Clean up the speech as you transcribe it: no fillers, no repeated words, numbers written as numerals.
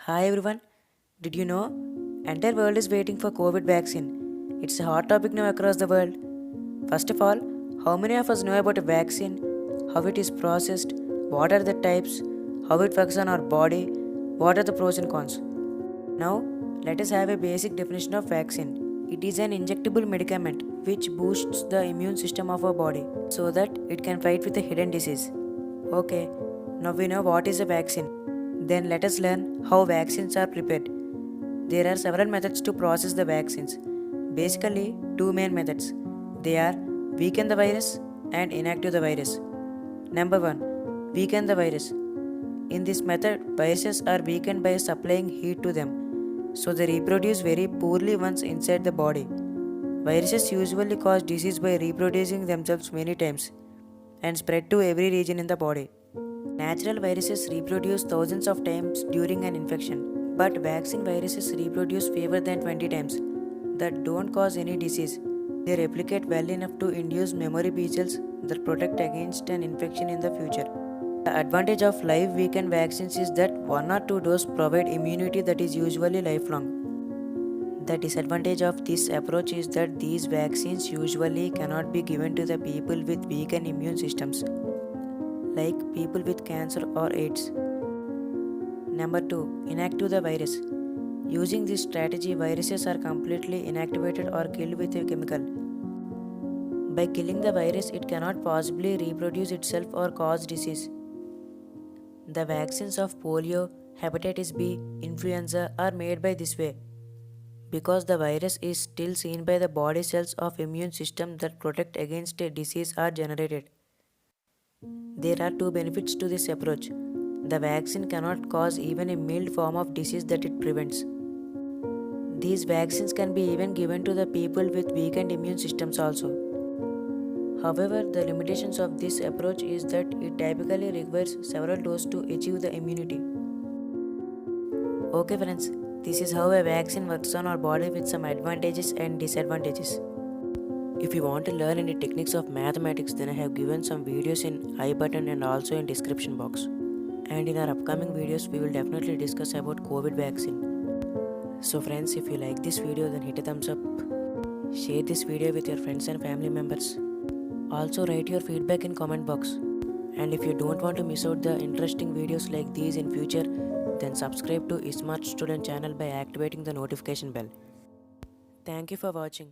Hi everyone. Did you know? Entire world is waiting for COVID vaccine. It's a hot topic now across the world. First of all, how many of us know about a vaccine? How it is processed? What are the types? How it works on our body? What are the pros and cons? Now, let us have a basic definition of vaccine. It is an injectable medicament which boosts the immune system of our body so that it can fight with a hidden disease. Okay, now we know what is a vaccine. Then let us learn how vaccines are prepared. There are several methods to process the vaccines. Basically, two main methods. They are weaken the virus and inactive the virus. Number 1. Weaken the virus. In this method, viruses are weakened by supplying heat to them, so they reproduce very poorly once inside the body. Viruses usually cause disease by reproducing themselves many times and spread to every region in the body. Natural viruses reproduce thousands of times during an infection, but vaccine viruses reproduce fewer than 20 times that don't cause any disease. They replicate well enough to induce memory B cells that protect against an infection in the future. The advantage of live weakened vaccines is that one or two doses provide immunity that is usually lifelong. The disadvantage of this approach is that these vaccines usually cannot be given to the people with weakened immune systems, like people with cancer or AIDS. Number 2. Inactive the virus. Using this strategy, viruses are completely inactivated or killed with a chemical. By killing the virus, it cannot possibly reproduce itself or cause disease. The vaccines of polio, hepatitis B, influenza are made by this way because the virus is still seen by the body cells of immune system that protect against a disease are generated. There are two benefits to this approach. The vaccine cannot cause even a mild form of disease that it prevents. These vaccines can be even given to the people with weakened immune systems also. However, the limitations of this approach is that it typically requires several doses to achieve the immunity. Okay friends, this is how a vaccine works on our body with some advantages and disadvantages. If you want to learn any techniques of mathematics, then I have given some videos in I button and also in description box. And in our upcoming videos, we will definitely discuss about COVID vaccine. So friends, if you like this video, then hit a thumbs up. Share this video with your friends and family members. Also write your feedback in comment box. And if you don't want to miss out the interesting videos like these in future, then subscribe to Smart Student channel by activating the notification bell. Thank you for watching.